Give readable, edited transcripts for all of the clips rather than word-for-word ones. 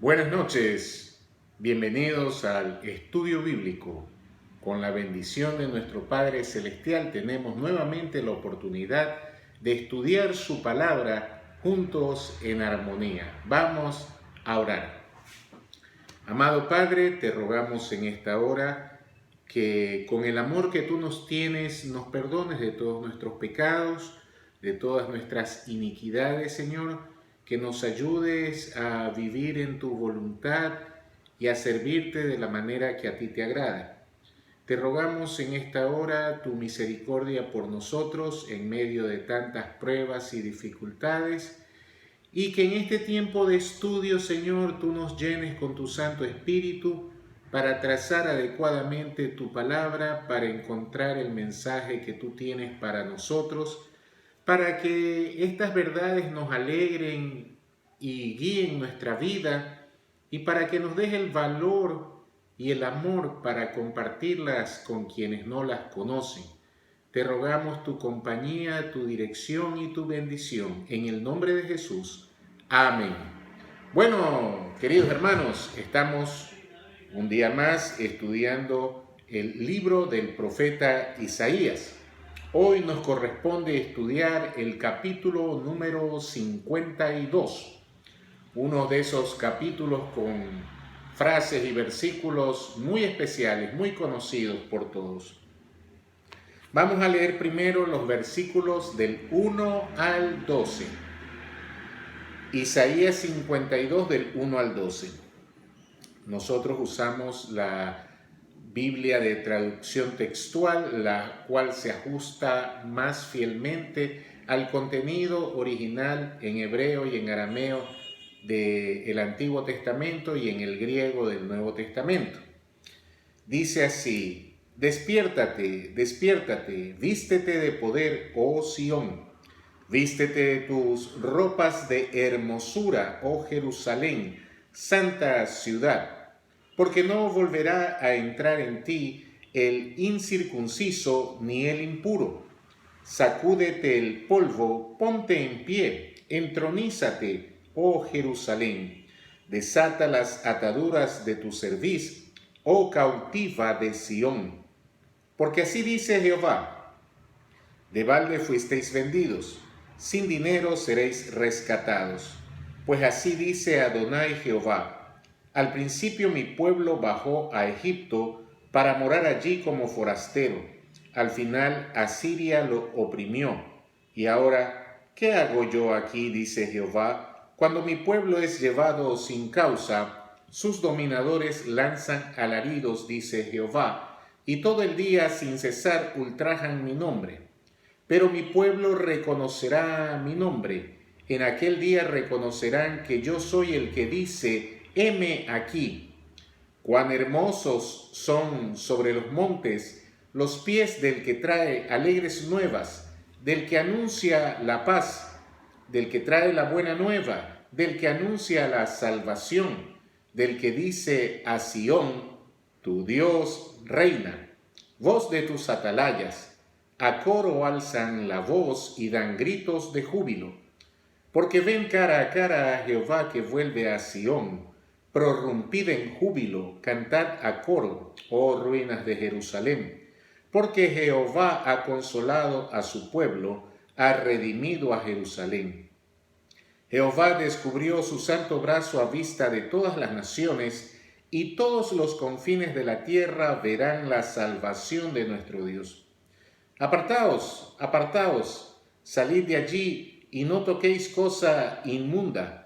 Buenas noches, bienvenidos al estudio bíblico. Con la bendición de nuestro Padre Celestial tenemos nuevamente la oportunidad de estudiar su palabra juntos en armonía. Vamos a orar. Amado Padre, te rogamos en esta hora que con el amor que tú nos tienes nos perdones de todos nuestros pecados, de todas nuestras iniquidades, Señor, que nos ayudes a vivir en tu voluntad y a servirte de la manera que a ti te agrada. Te rogamos en esta hora tu misericordia por nosotros en medio de tantas pruebas y dificultades, y que en este tiempo de estudio, Señor, tú nos llenes con tu Santo Espíritu para trazar adecuadamente tu palabra, para encontrar el mensaje que tú tienes para nosotros, para que estas verdades nos alegren y guíen nuestra vida y para que nos deje el valor y el amor para compartirlas con quienes no las conocen. Te rogamos tu compañía, tu dirección y tu bendición. En el nombre de Jesús. Amén. Bueno, queridos hermanos, estamos un día más estudiando el libro del profeta Isaías. Hoy nos corresponde estudiar el capítulo número 52, uno de esos capítulos con frases y versículos muy especiales, muy conocidos por todos. Vamos a leer primero los versículos del 1 al 12. Isaías 52 del 1 al 12. Nosotros usamos la Biblia de traducción textual, la cual se ajusta más fielmente al contenido original en hebreo y en arameo del Antiguo Testamento y en el griego del Nuevo Testamento. Dice así: despiértate, despiértate, vístete de poder, oh Sión, vístete de tus ropas de hermosura, oh Jerusalén, santa ciudad, porque no volverá a entrar en ti el incircunciso ni el impuro. Sacúdete el polvo, ponte en pie, entronízate, oh Jerusalén, desata las ataduras de tu cerviz, oh cautiva de Sión. Porque así dice Jehová: de balde fuisteis vendidos, sin dinero seréis rescatados. Pues así dice Adonai Jehová: al principio mi pueblo bajó a Egipto para morar allí como forastero. Al final Asiria lo oprimió. Y ahora, ¿qué hago yo aquí? Dice Jehová. Cuando mi pueblo es llevado sin causa, sus dominadores lanzan alaridos, dice Jehová, y todo el día sin cesar ultrajan mi nombre. Pero mi pueblo reconocerá mi nombre. En aquel día reconocerán que yo soy el que dice: heme aquí. Cuán hermosos son sobre los montes los pies del que trae alegres nuevas, del que anuncia la paz, del que trae la buena nueva, del que anuncia la salvación, del que dice a Sión: tu Dios reina. Voz de tus atalayas, a coro alzan la voz y dan gritos de júbilo, porque ven cara a cara a Jehová que vuelve a Sión. Prorrumpid en júbilo, cantad a coro, oh ruinas de Jerusalén, porque Jehová ha consolado a su pueblo, ha redimido a Jerusalén. Jehová descubrió su santo brazo a vista de todas las naciones, y todos los confines de la tierra verán la salvación de nuestro Dios. Apartaos, apartaos, salid de allí y no toquéis cosa inmunda.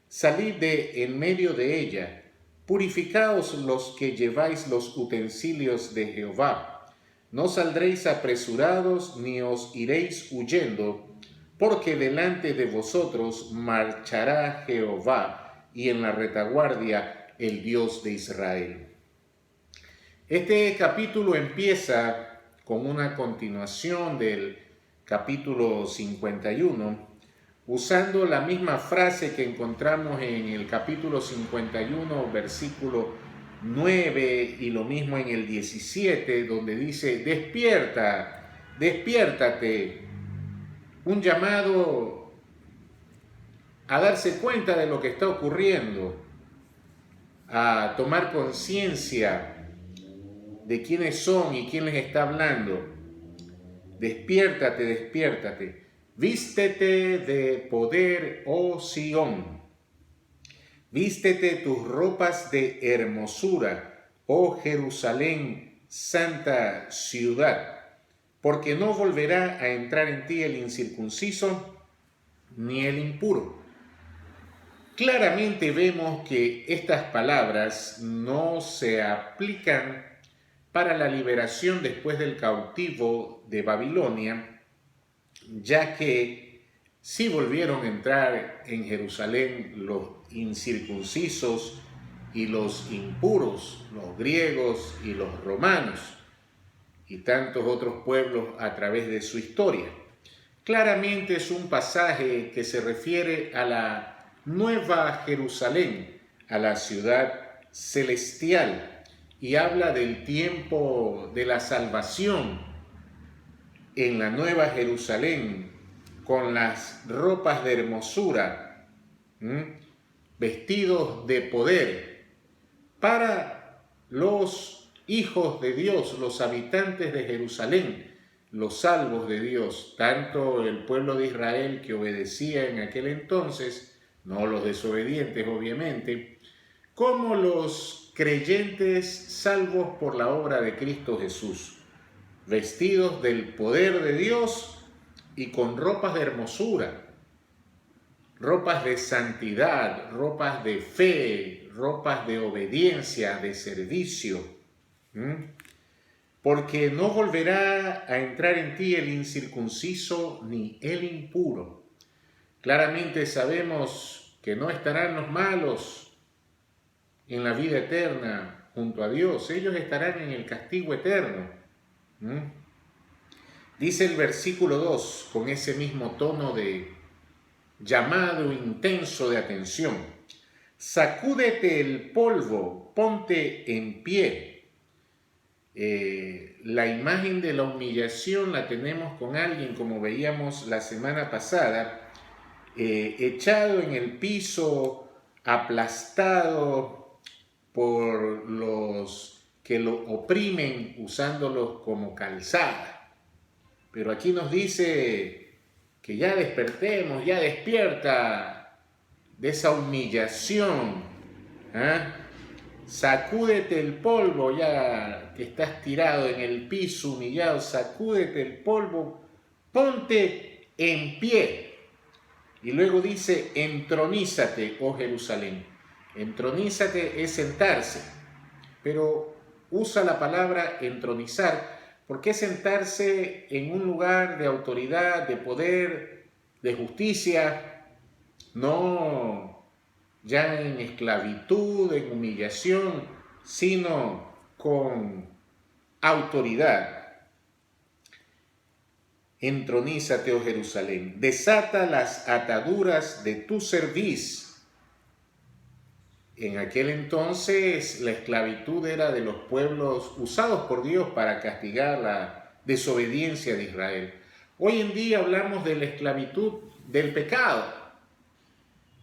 Salid de en medio de ella. Purificaos los que lleváis los utensilios de Jehová. No saldréis apresurados ni os iréis huyendo, porque delante de vosotros marchará Jehová y en la retaguardia el Dios de Israel. Este capítulo empieza con una continuación del capítulo 51, usando la misma frase que encontramos en el capítulo 51, versículo 9, y lo mismo en el 17, donde dice: despierta, despiértate. Un llamado a darse cuenta de lo que está ocurriendo. a tomar conciencia de quiénes son y quién les está hablando. Despiértate, despiértate. Vístete de poder, oh Sión. Vístete tus ropas de hermosura, oh Jerusalén, santa ciudad, porque no volverá a entrar en ti el incircunciso ni el impuro. Claramente vemos que estas palabras no se aplican para la liberación después del cautivo de Babilonia, ya que sí volvieron a entrar en Jerusalén los incircuncisos y los impuros, los griegos y los romanos, y tantos otros pueblos a través de su historia. Claramente es un pasaje que se refiere a la Nueva Jerusalén, a la ciudad celestial, y habla del tiempo de la salvación en la Nueva Jerusalén, con las ropas de hermosura, vestidos de poder, para los hijos de Dios, los habitantes de Jerusalén, los salvos de Dios, tanto el pueblo de Israel que obedecía en aquel entonces, no los desobedientes obviamente, como los creyentes salvos por la obra de Cristo Jesús, vestidos del poder de Dios y con ropas de hermosura, ropas de santidad, ropas de fe, ropas de obediencia, de servicio. Porque no volverá a entrar en ti el incircunciso ni el impuro. Claramente sabemos que no estarán los malos en la vida eterna junto a Dios. Ellos estarán en el castigo eterno. Dice el versículo 2, con ese mismo tono de llamado intenso de atención: sacúdete el polvo, ponte en pie. La imagen de la humillación la tenemos con alguien, como veíamos la semana pasada, echado en el piso, aplastado por los que lo oprimen, usándolos como calzada. Pero aquí nos dice que ya despertemos, ya despierta de esa humillación. Sacúdete el polvo, ya que estás tirado en el piso humillado, sacúdete el polvo, ponte en pie. Y luego dice: entronízate, oh Jerusalén. Entronízate es sentarse, pero usa la palabra entronizar porque es sentarse en un lugar de autoridad, de poder, de justicia, no ya en esclavitud, en humillación, sino con autoridad. Entronízate, oh Jerusalén, desata las ataduras de tu cerviz. En aquel entonces la esclavitud era de los pueblos usados por Dios para castigar la desobediencia de Israel. Hoy en día hablamos de la esclavitud del pecado.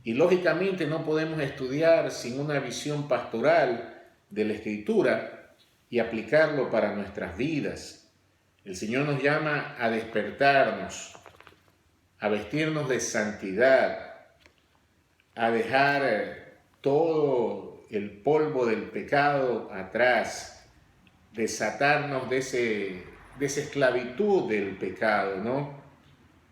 Y lógicamente no podemos estudiar sin una visión pastoral de la Escritura y aplicarlo para nuestras vidas. El Señor nos llama a despertarnos, a vestirnos de santidad, a dejar todo el polvo del pecado atrás, desatarnos de esa esclavitud del pecado, ¿no?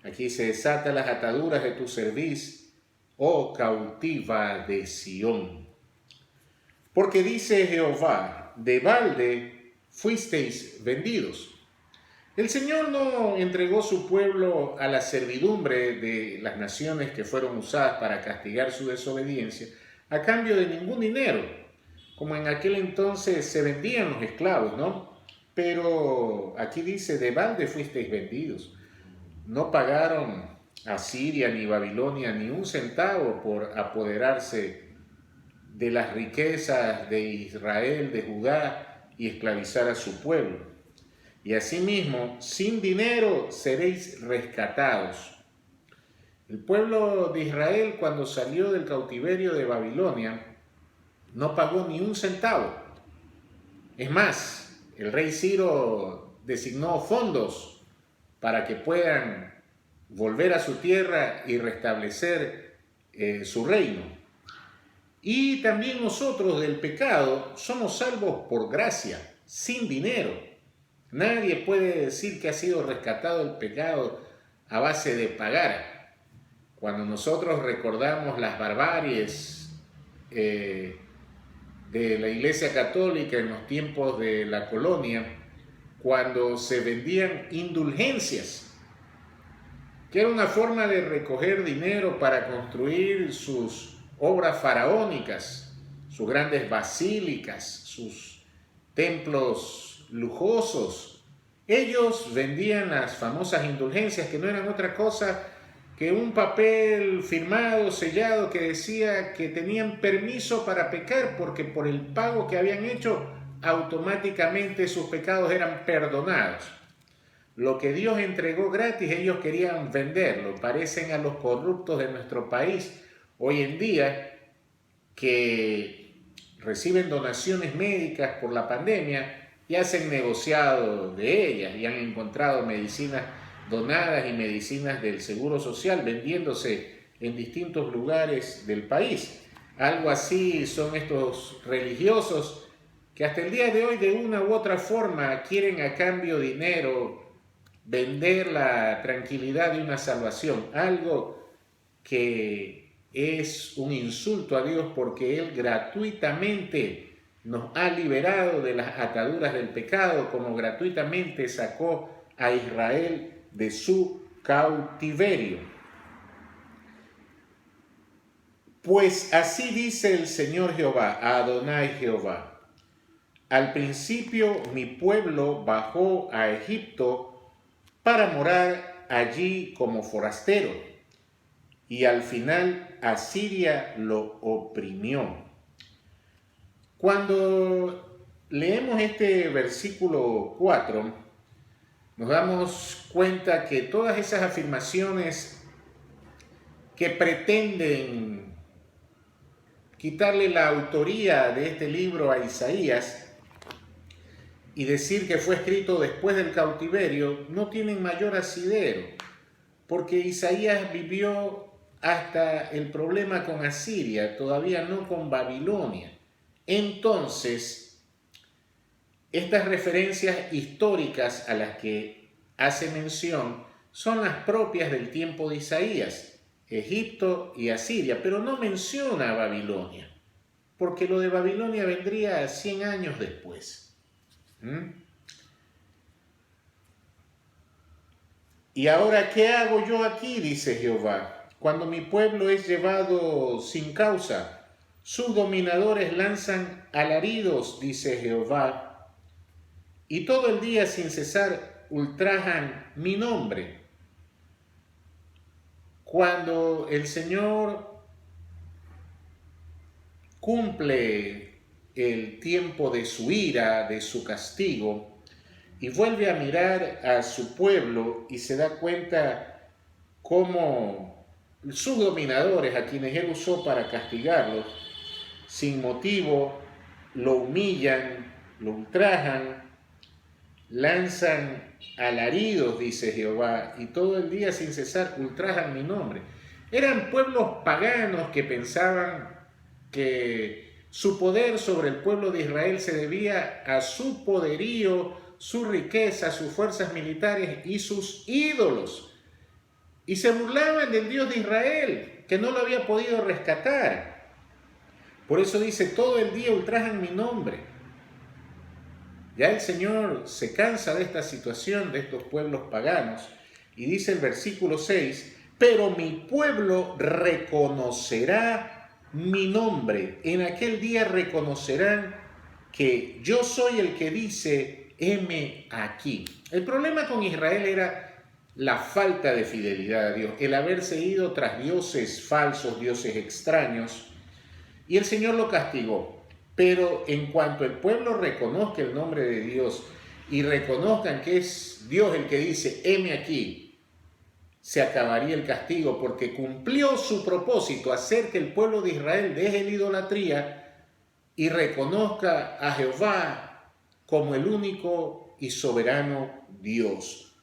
Aquí se desata las ataduras de tu cerviz, oh cautiva de Sión. Porque dice Jehová: de balde fuisteis vendidos. El Señor no entregó su pueblo a la servidumbre de las naciones que fueron usadas para castigar su desobediencia a cambio de ningún dinero, como en aquel entonces se vendían los esclavos, ¿no? Pero aquí dice: de balde fuisteis vendidos. No pagaron a Siria ni Babilonia ni un centavo por apoderarse de las riquezas de Israel, de Judá, y esclavizar a su pueblo. Y asimismo, sin dinero seréis rescatados. El pueblo de Israel, cuando salió del cautiverio de Babilonia, no pagó ni un centavo. Es más, el rey Ciro designó fondos para que puedan volver a su tierra y restablecer su reino. Y también nosotros del pecado somos salvos por gracia, sin dinero. Nadie puede decir que ha sido rescatado del pecado a base de pagar. Cuando nosotros recordamos las barbaries de la Iglesia Católica en los tiempos de la colonia, cuando se vendían indulgencias, que era una forma de recoger dinero para construir sus obras faraónicas, sus grandes basílicas, sus templos lujosos. Ellos vendían las famosas indulgencias, que no eran otra cosa que un papel firmado, sellado, que decía que tenían permiso para pecar, porque por el pago que habían hecho, automáticamente sus pecados eran perdonados. Lo que Dios entregó gratis, ellos querían venderlo. Parecen a los corruptos de nuestro país hoy en día, que reciben donaciones médicas por la pandemia y hacen negociado de ellas y han encontrado medicinas donadas y medicinas del Seguro Social vendiéndose en distintos lugares del país. Algo así son estos religiosos que hasta el día de hoy de una u otra forma quieren a cambio dinero vender la tranquilidad de una salvación, algo que es un insulto a Dios, porque Él gratuitamente nos ha liberado de las ataduras del pecado, como gratuitamente sacó a Israel de su cautiverio. Pues así dice el Señor Jehová, Adonai Jehová: al principio mi pueblo bajó a Egipto para morar allí como forastero, y al final Asiria lo oprimió. Cuando leemos este versículo 4, nos damos cuenta que todas esas afirmaciones que pretenden quitarle la autoría de este libro a Isaías y decir que fue escrito después del cautiverio, no tienen mayor asidero, porque Isaías vivió hasta el problema con Asiria, todavía no con Babilonia. Entonces, estas referencias históricas a las que hace mención son las propias del tiempo de Isaías, Egipto y Asiria, pero no menciona a Babilonia, porque lo de Babilonia vendría 100 años después. Y ahora, ¿qué hago yo aquí? Dice Jehová, cuando mi pueblo es llevado sin causa. Sus dominadores lanzan alaridos, dice Jehová, y todo el día sin cesar ultrajan mi nombre. Cuando el Señor cumple el tiempo de su ira, de su castigo, y vuelve a mirar a su pueblo y se da cuenta cómo sus dominadores, a quienes él usó para castigarlos, sin motivo lo humillan, lo ultrajan, lanzan alaridos, dice Jehová, y todo el día sin cesar ultrajan mi nombre. Eran pueblos paganos que pensaban que su poder sobre el pueblo de Israel se debía a su poderío, su riqueza, sus fuerzas militares y sus ídolos. Y se burlaban del Dios de Israel, que no lo había podido rescatar. Por eso dice, todo el día ultrajan mi nombre. Ya el Señor se cansa de esta situación, de estos pueblos paganos, y dice el versículo 6, pero mi pueblo reconocerá mi nombre. En aquel día reconocerán que yo soy el que dice, heme aquí. El problema con Israel era la falta de fidelidad a Dios, el haberse ido tras dioses falsos, dioses extraños, y el Señor lo castigó. Pero en cuanto el pueblo reconozca el nombre de Dios y reconozcan que es Dios el que dice, heme aquí, se acabaría el castigo, porque cumplió su propósito, hacer que el pueblo de Israel deje la idolatría, y reconozca a Jehová como el único y soberano Dios.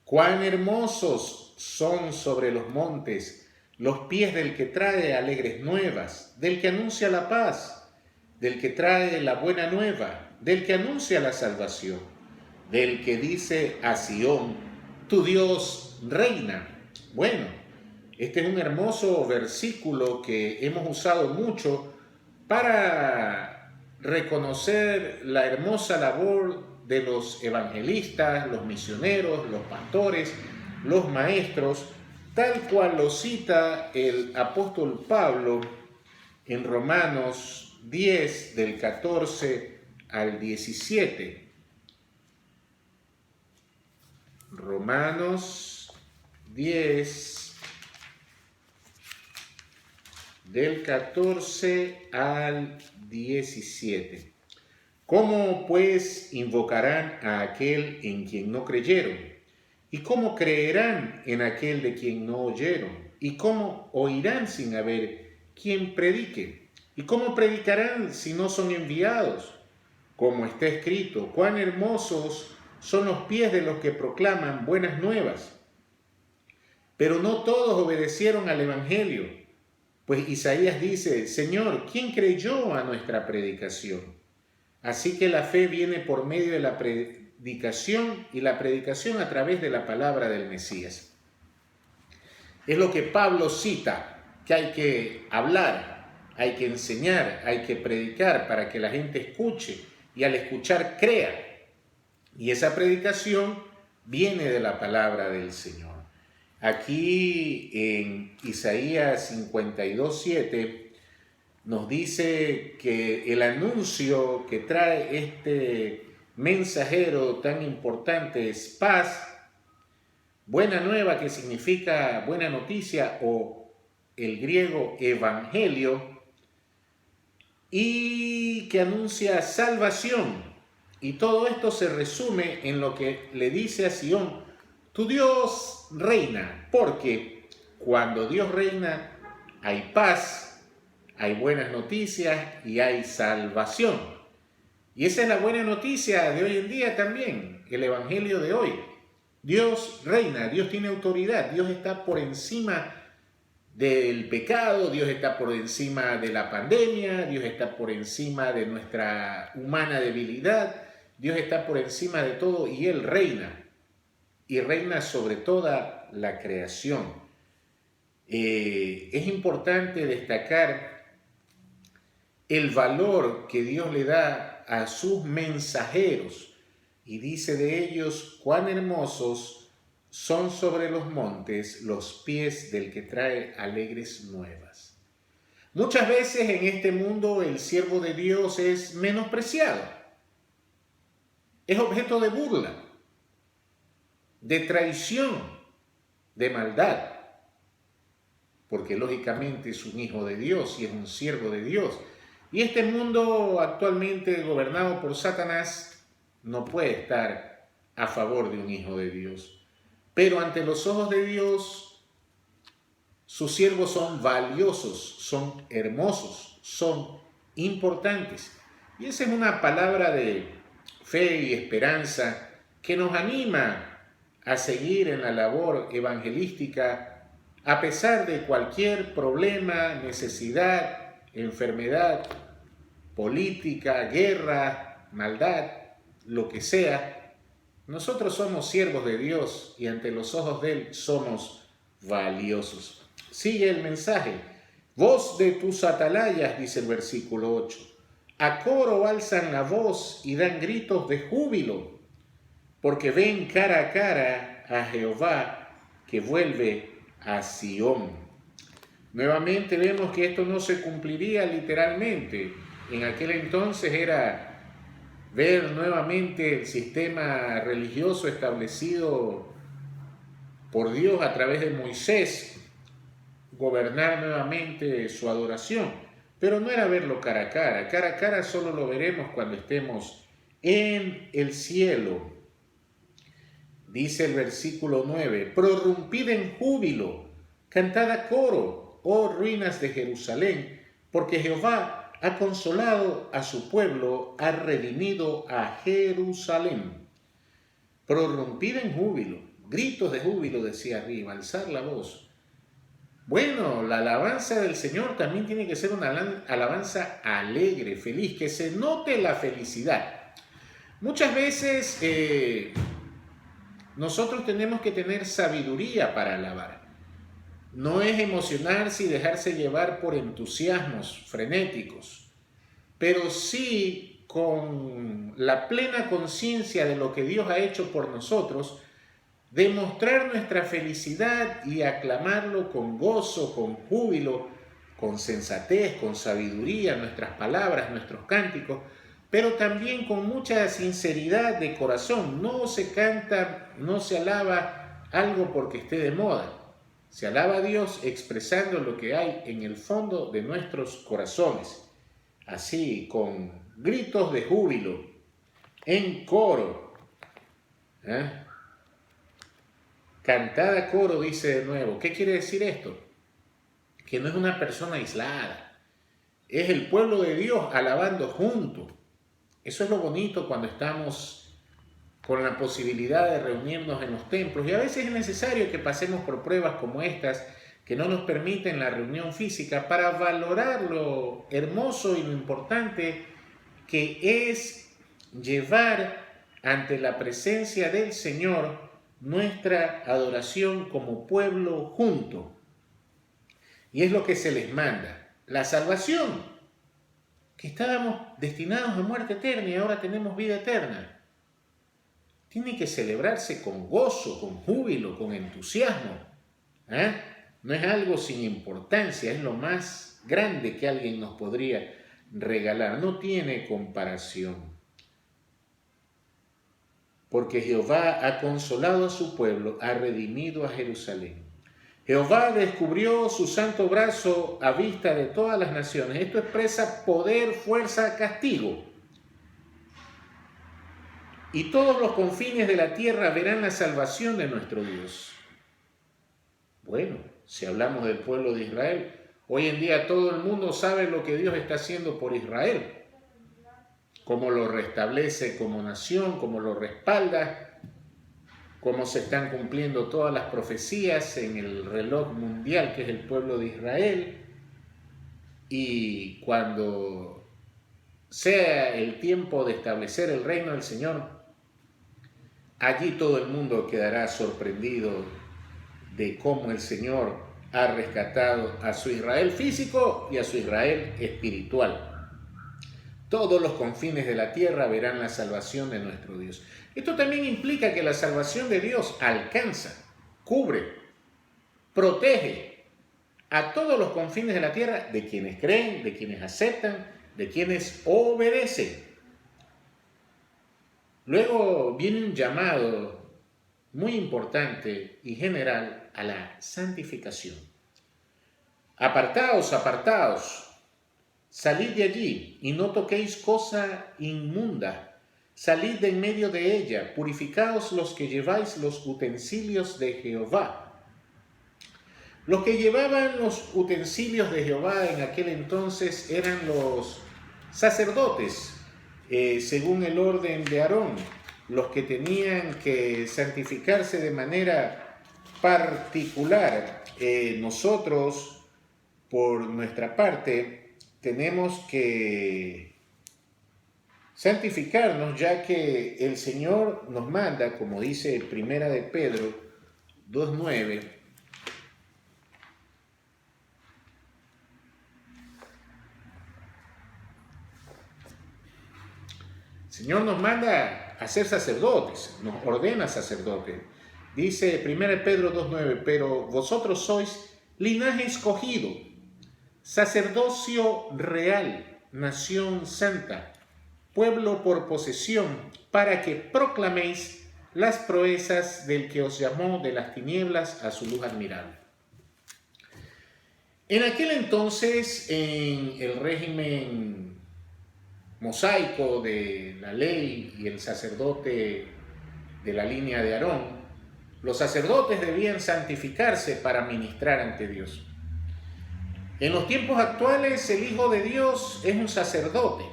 Cuán hermosos son sobre los montes los pies del que trae alegres nuevas, del que anuncia la paz, del que trae la buena nueva, del que anuncia la salvación, del que dice a Sión, tu Dios reina. Bueno, este es un hermoso versículo que hemos usado mucho para reconocer la hermosa labor de los evangelistas, los misioneros, los pastores, los maestros, tal cual lo cita el apóstol Pablo en Romanos 10, del 14 al 17. Romanos 10, del 14 al 17. ¿Cómo pues invocarán a aquel en quien no creyeron? ¿Y cómo creerán en aquel de quien no oyeron? ¿Y cómo oirán sin haber quien predique? ¿Y cómo predicarán si no son enviados? Como está escrito, cuán hermosos son los pies de los que proclaman buenas nuevas. Pero no todos obedecieron al Evangelio, pues Isaías dice, Señor, ¿quién creyó a nuestra predicación? Así que la fe viene por medio de la predicación y la predicación a través de la palabra del Mesías. Es lo que Pablo cita, que hay que hablar, hay que enseñar, hay que predicar para que la gente escuche y al escuchar crea. Y esa predicación viene de la palabra del Señor. Aquí en Isaías 52:7 nos dice que el anuncio que trae este mensajero tan importante es paz, buena nueva, que significa buena noticia, o el griego evangelio, y que anuncia salvación. Y todo esto se resume en lo que le dice a Sión, tu Dios reina, porque cuando Dios reina hay paz, hay buenas noticias y hay salvación. Y esa es la buena noticia de hoy en día también, el evangelio de hoy. Dios reina, Dios tiene autoridad, Dios está por encima del pecado, Dios está por encima de la pandemia, Dios está por encima de nuestra humana debilidad, Dios está por encima de todo y Él reina. Y reina sobre toda la creación. Es importante destacar el valor que Dios le da a sus mensajeros y dice de ellos cuán hermosos son sobre los montes los pies del que trae alegres nuevas. Muchas veces en este mundo el siervo de Dios es menospreciado, es objeto de burla, de traición, de maldad, porque lógicamente es un hijo de Dios y es un siervo de Dios. Y este mundo actualmente gobernado por Satanás no puede estar a favor de un hijo de Dios. Pero ante los ojos de Dios, sus siervos son valiosos, son hermosos, son importantes. Y esa es una palabra de fe y esperanza que nos anima a seguir en la labor evangelística a pesar de cualquier problema, necesidad, enfermedad, política, guerra, maldad, lo que sea. Nosotros somos siervos de Dios y ante los ojos de Él somos valiosos. Sigue el mensaje. Voz de tus atalayas, dice el versículo 8. A coro alzan la voz y dan gritos de júbilo, porque ven cara a cara a Jehová que vuelve a Sión. Nuevamente vemos que esto no se cumpliría literalmente. En aquel entonces era ver nuevamente el sistema religioso establecido por Dios a través de Moisés, gobernar nuevamente su adoración. Pero no era verlo cara a cara. Cara a cara solo lo veremos cuando estemos en el cielo. Dice el versículo 9, prorrumpid en júbilo, cantad a coro, oh ruinas de Jerusalén, porque Jehová ha consolado a su pueblo, ha redimido a Jerusalén. Prorrumpid en júbilo, gritos de júbilo, decía arriba, alzar la voz. Bueno, la alabanza del Señor también tiene que ser una alabanza alegre, feliz, que se note la felicidad. Muchas veces nosotros tenemos que tener sabiduría para alabar. No es emocionarse y dejarse llevar por entusiasmos frenéticos, pero sí con la plena conciencia de lo que Dios ha hecho por nosotros, demostrar nuestra felicidad y aclamarlo con gozo, con júbilo, con sensatez, con sabiduría, nuestras palabras, nuestros cánticos, pero también con mucha sinceridad de corazón. No se canta, no se alaba algo porque esté de moda. Se alaba a Dios expresando lo que hay en el fondo de nuestros corazones, así con gritos de júbilo, en coro. Cantad a coro, dice de nuevo. ¿Qué quiere decir esto? Que no es una persona aislada, es el pueblo de Dios alabando juntos. Eso es lo bonito cuando estamos con la posibilidad de reunirnos en los templos, y a veces es necesario que pasemos por pruebas como estas que no nos permiten la reunión física para valorar lo hermoso y lo importante que es llevar ante la presencia del Señor nuestra adoración como pueblo junto. Y es lo que se les manda. La salvación, que estábamos destinados a muerte eterna y ahora tenemos vida eterna, tiene que celebrarse con gozo, con júbilo, con entusiasmo. No es algo sin importancia, es lo más grande que alguien nos podría regalar. No tiene comparación. Porque Jehová ha consolado a su pueblo, ha redimido a Jerusalén. Jehová descubrió su santo brazo a vista de todas las naciones. Esto expresa poder, fuerza, castigo. Y todos los confines de la tierra verán la salvación de nuestro Dios. Bueno, si hablamos del pueblo de Israel, hoy en día todo el mundo sabe lo que Dios está haciendo por Israel, cómo lo restablece como nación, cómo lo respalda, cómo se están cumpliendo todas las profecías en el reloj mundial que es el pueblo de Israel. Y cuando sea el tiempo de establecer el reino del Señor, allí todo el mundo quedará sorprendido de cómo el Señor ha rescatado a su Israel físico y a su Israel espiritual. Todos los confines de la tierra verán la salvación de nuestro Dios. Esto también implica que la salvación de Dios alcanza, cubre, protege a todos los confines de la tierra de quienes creen, de quienes aceptan, de quienes obedecen. Luego viene un llamado muy importante y general a la santificación. Apartaos, apartaos, salid de allí y no toquéis cosa inmunda. Salid de en medio de ella, purificaos los que lleváis los utensilios de Jehová. Los que llevaban los utensilios de Jehová en aquel entonces eran los sacerdotes, según el orden de Aarón, los que tenían que santificarse de manera particular. Nosotros, por nuestra parte, tenemos que santificarnos, ya que el Señor nos manda, como dice Primera de Pedro 2:9, el Señor nos manda a ser sacerdotes, nos ordena sacerdotes. Dice 1 Pedro 2:9, pero vosotros sois linaje escogido, sacerdocio real, nación santa, pueblo por posesión, para que proclaméis las proezas del que os llamó de las tinieblas a su luz admirable. En aquel entonces, en el régimen mosaico de la ley y el sacerdote de la línea de Aarón, los sacerdotes debían santificarse para ministrar ante Dios. En los tiempos actuales el Hijo de Dios es un sacerdote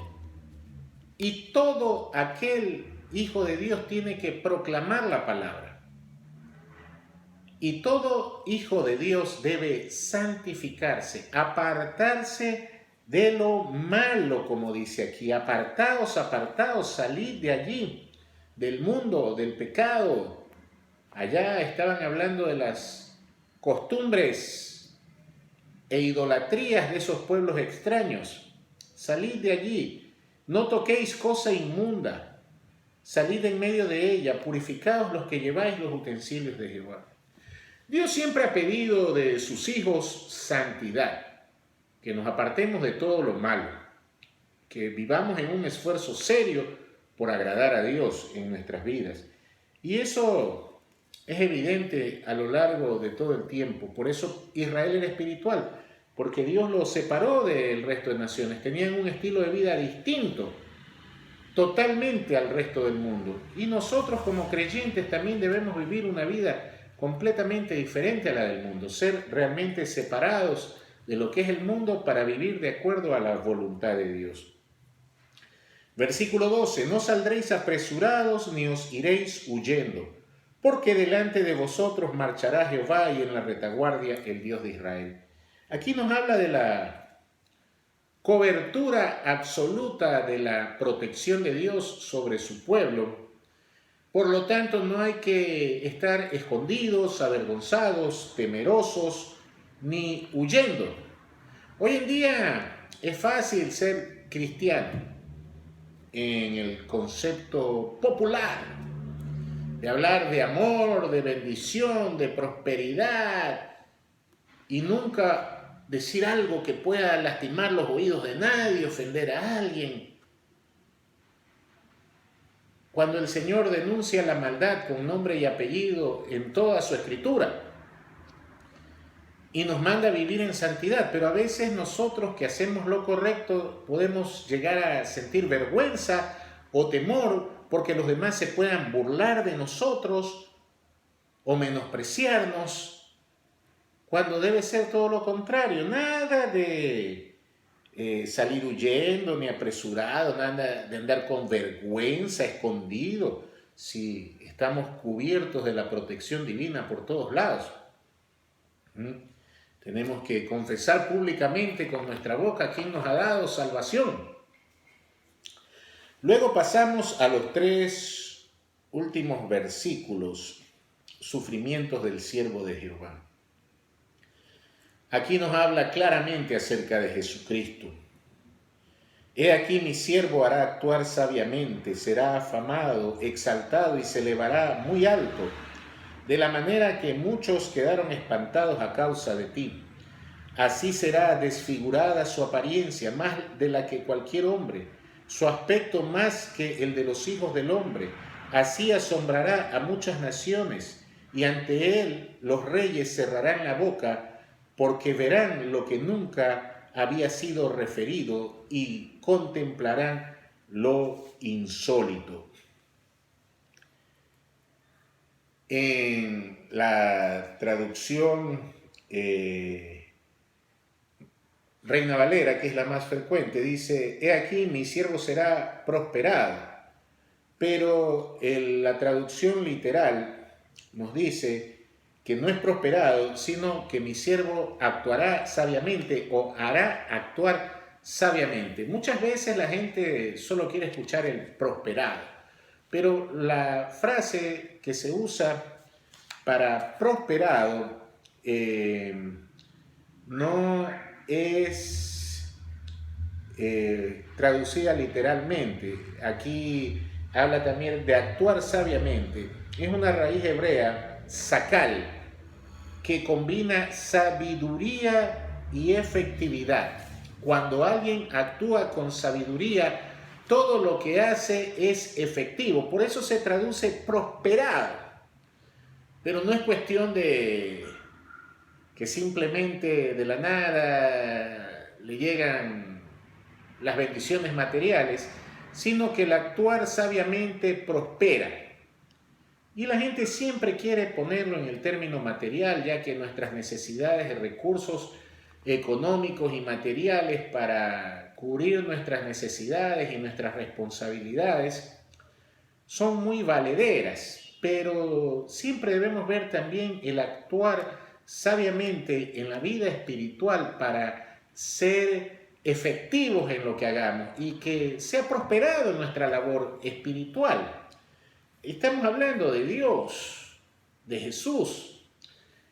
y todo aquel Hijo de Dios tiene que proclamar la palabra. Y todo Hijo de Dios debe santificarse, apartarse de lo malo, como dice aquí. Apartaos, apartaos, salid de allí, del mundo, del pecado. Allá estaban hablando de las costumbres e idolatrías de esos pueblos extraños. Salid de allí, no toquéis cosa inmunda. Salid en medio de ella, purificaos los que lleváis los utensilios de Jehová. Dios siempre ha pedido de sus hijos santidad, que nos apartemos de todo lo malo, que vivamos en un esfuerzo serio por agradar a Dios en nuestras vidas. Y eso es evidente a lo largo de todo el tiempo. Por eso Israel era espiritual, porque Dios los separó del resto de naciones. Tenían un estilo de vida distinto, totalmente al resto del mundo. Y nosotros como creyentes también debemos vivir una vida completamente diferente a la del mundo, ser realmente separados de lo que es el mundo para vivir de acuerdo a la voluntad de Dios. Versículo 12, no saldréis apresurados ni os iréis huyendo, porque delante de vosotros marchará Jehová y en la retaguardia el Dios de Israel. Aquí nos habla de la cobertura absoluta de la protección de Dios sobre su pueblo. Por lo tanto, no hay que estar escondidos, avergonzados, temerosos, ni huyendo. Hoy en día es fácil ser cristiano en el concepto popular, de hablar de amor, de bendición, de prosperidad, y nunca decir algo que pueda lastimar los oídos de nadie, ofender a alguien. Cuando el Señor denuncia la maldad con nombre y apellido en toda su escritura y nos manda a vivir en santidad, pero a veces nosotros que hacemos lo correcto podemos llegar a sentir vergüenza o temor porque los demás se puedan burlar de nosotros o menospreciarnos, cuando debe ser todo lo contrario. Nada de salir huyendo ni apresurado, nada de andar con vergüenza, escondido, si estamos cubiertos de la protección divina por todos lados. Tenemos que confesar públicamente con nuestra boca quién nos ha dado salvación. Luego pasamos a los 3 últimos versículos, sufrimientos del siervo de Jehová. Aquí nos habla claramente acerca de Jesucristo. He aquí mi siervo hará actuar sabiamente, será afamado, exaltado y se elevará muy alto, de la manera que muchos quedaron espantados a causa de ti. Así será desfigurada su apariencia, más de la que cualquier hombre, su aspecto más que el de los hijos del hombre. Así asombrará a muchas naciones, y ante él los reyes cerrarán la boca, porque verán lo que nunca había sido referido y contemplarán lo insólito. En la traducción Reina Valera, que es la más frecuente, dice: he aquí mi siervo será prosperado. Pero la traducción literal nos dice que no es prosperado, sino que mi siervo actuará sabiamente o hará actuar sabiamente. Muchas veces la gente solo quiere escuchar el prosperado, pero la frase que se usa para prosperado no es traducida literalmente. Aquí habla también de actuar sabiamente. Es una raíz hebrea, sakal, que combina sabiduría y efectividad. Cuando alguien actúa con sabiduría, todo lo que hace es efectivo. Por eso se traduce prosperado. Pero no es cuestión de que simplemente de la nada le llegan las bendiciones materiales, sino que el actuar sabiamente prospera. Y la gente siempre quiere ponerlo en el término material, ya que nuestras necesidades de recursos económicos y materiales para cubrir nuestras necesidades y nuestras responsabilidades son muy valederas, pero siempre debemos ver también el actuar sabiamente en la vida espiritual para ser efectivos en lo que hagamos y que sea prosperado en nuestra labor espiritual. Estamos hablando de Dios, de Jesús.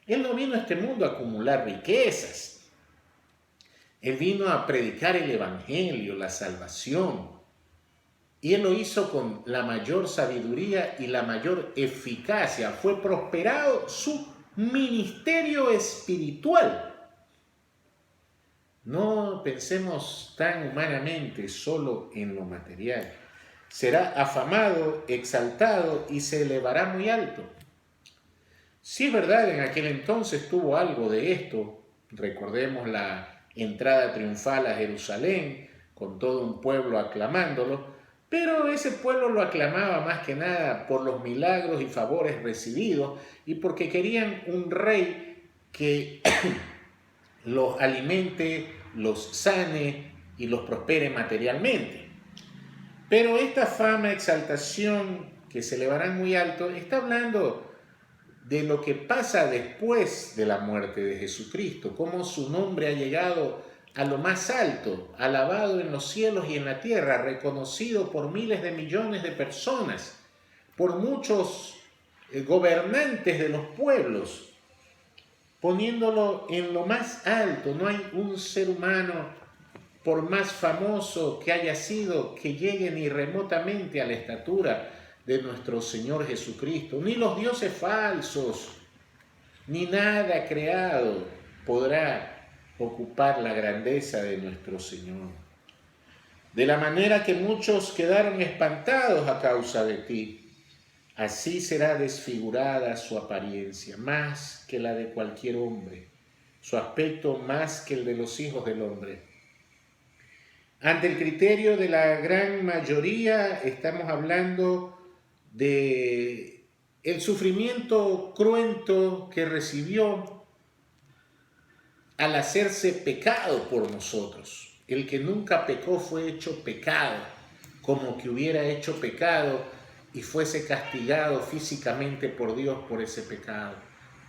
Él no vino a este mundo a acumular riquezas. Él vino a predicar el evangelio, la salvación. Y Él lo hizo con la mayor sabiduría y la mayor eficacia. Fue prosperado su ministerio espiritual. No pensemos tan humanamente solo en lo material. Será afamado, exaltado y se elevará muy alto. Si es verdad, en aquel entonces tuvo algo de esto. Recordemos la entrada triunfal a Jerusalén, con todo un pueblo aclamándolo, pero ese pueblo lo aclamaba más que nada por los milagros y favores recibidos y porque querían un rey que los alimente, los sane y los prospere materialmente. Pero esta fama, exaltación, que se elevarán muy alto, está hablando de lo que pasa después de la muerte de Jesucristo, cómo su nombre ha llegado a lo más alto, alabado en los cielos y en la tierra, reconocido por miles de millones de personas, por muchos gobernantes de los pueblos, poniéndolo en lo más alto. No hay un ser humano, por más famoso que haya sido, que llegue ni remotamente a la estatura de nuestro Señor Jesucristo. Ni los dioses falsos, ni nada creado podrá ocupar la grandeza de nuestro Señor. De la manera que muchos quedaron espantados a causa de ti, así será desfigurada su apariencia, más que la de cualquier hombre, su aspecto más que el de los hijos del hombre. Ante el criterio de la gran mayoría, estamos hablando de el sufrimiento cruento que recibió al hacerse pecado por nosotros. El que nunca pecó fue hecho pecado, como que hubiera hecho pecado y fuese castigado físicamente por Dios por ese pecado.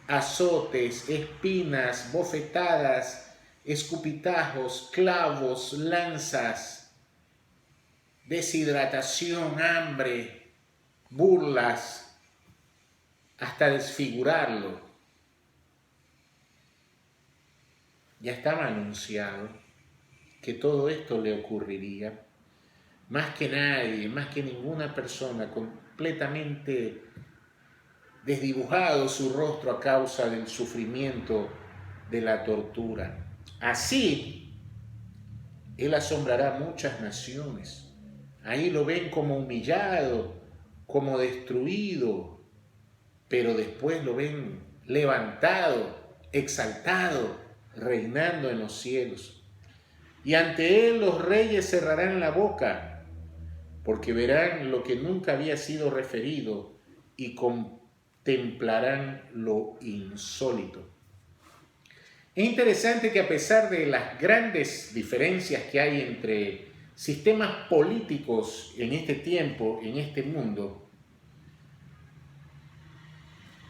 Azotes, espinas, bofetadas, escupitajos, clavos, lanzas, deshidratación, hambre, burlas, hasta desfigurarlo. Ya estaba anunciado que todo esto le ocurriría. Más que nadie, más que ninguna persona, completamente desdibujado su rostro a causa del sufrimiento de la tortura. Así, Él asombrará a muchas naciones. Ahí lo ven como humillado, como destruido, pero después lo ven levantado, exaltado, reinando en los cielos. Y ante Él los reyes cerrarán la boca, porque verán lo que nunca había sido referido y contemplarán lo insólito. Es interesante que a pesar de las grandes diferencias que hay entre sistemas políticos en este tiempo, en este mundo,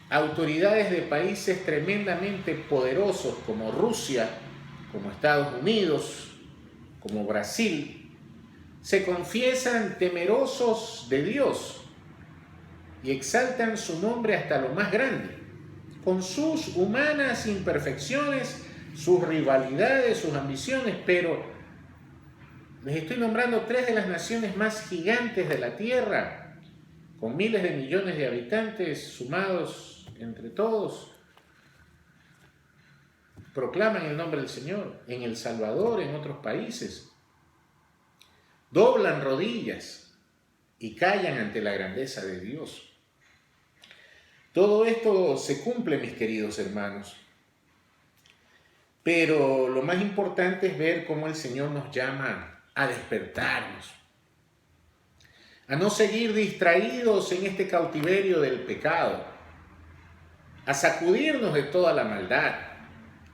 autoridades de países tremendamente poderosos como Rusia, como Estados Unidos, como Brasil, se confiesan temerosos de Dios y exaltan su nombre hasta lo más grande, con sus humanas imperfecciones, sus rivalidades, sus ambiciones, pero les estoy nombrando 3 de las naciones más gigantes de la tierra, con miles de millones de habitantes sumados entre todos, proclaman el nombre del Señor en El Salvador, en otros países, doblan rodillas y callan ante la grandeza de Dios. Todo esto se cumple, mis queridos hermanos, pero lo más importante es ver cómo el Señor nos llama a despertarnos, a no seguir distraídos en este cautiverio del pecado, a sacudirnos de toda la maldad,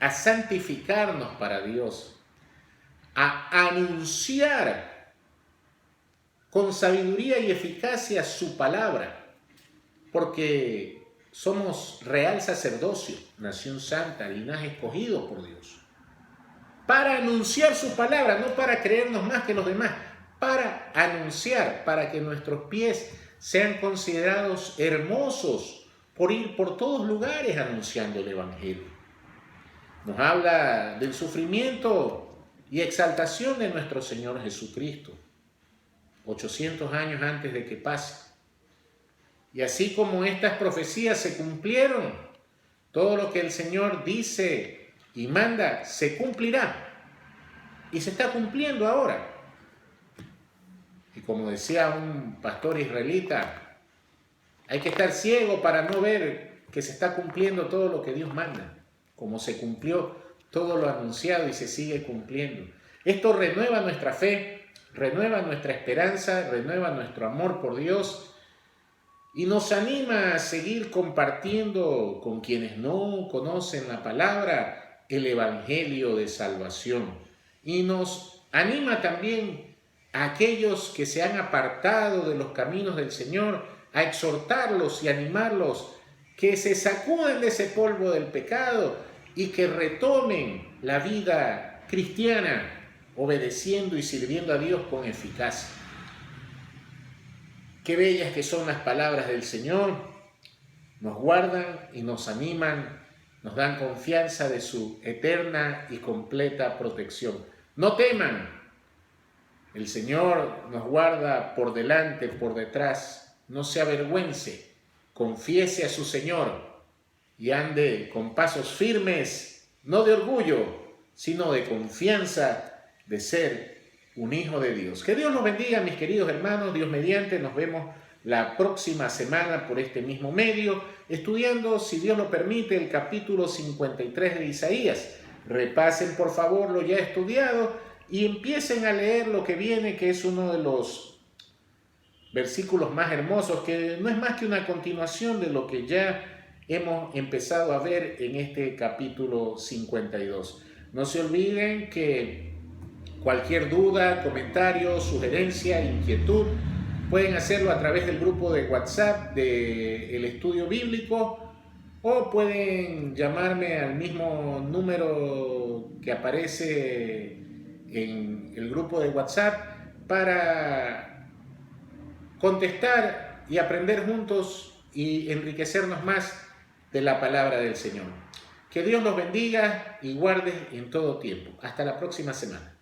a santificarnos para Dios, a anunciar con sabiduría y eficacia su palabra, porque somos real sacerdocio, nación santa, linaje escogido por Dios, para anunciar su palabra, no para creernos más que los demás, para anunciar, para que nuestros pies sean considerados hermosos por ir por todos lugares anunciando el Evangelio. Nos habla del sufrimiento y exaltación de nuestro Señor Jesucristo, 800 años antes de que pase. Y así como estas profecías se cumplieron, todo lo que el Señor dice y manda se cumplirá. Y se está cumpliendo ahora. Y como decía un pastor israelita, hay que estar ciego para no ver que se está cumpliendo todo lo que Dios manda, como se cumplió todo lo anunciado y se sigue cumpliendo. Esto renueva nuestra fe, renueva nuestra esperanza, renueva nuestro amor por Dios y nos anima a seguir compartiendo con quienes no conocen la palabra el Evangelio de salvación. Y nos anima también a aquellos que se han apartado de los caminos del Señor, a exhortarlos y animarlos que se sacuden de ese polvo del pecado y que retomen la vida cristiana, obedeciendo y sirviendo a Dios con eficacia. Qué bellas que son las palabras del Señor, nos guardan y nos animan, nos dan confianza de su eterna y completa protección. No teman, el Señor nos guarda por delante, por detrás, no se avergüence, confiese a su Señor y ande con pasos firmes, no de orgullo, sino de confianza de ser un hijo de Dios. Que Dios los bendiga, mis queridos hermanos. Dios mediante, nos vemos la próxima semana por este mismo medio, estudiando, si Dios lo permite, el capítulo 53 de Isaías. Repasen, por favor, lo ya estudiado y empiecen a leer lo que viene, que es uno de los versículos más hermosos, que no es más que una continuación de lo que ya hemos empezado a ver en este capítulo 52. No se olviden que cualquier duda, comentario, sugerencia, inquietud, pueden hacerlo a través del grupo de WhatsApp del Estudio Bíblico o pueden llamarme al mismo número que aparece en el grupo de WhatsApp para contestar y aprender juntos y enriquecernos más de la palabra del Señor. Que Dios los bendiga y guarde en todo tiempo. Hasta la próxima semana.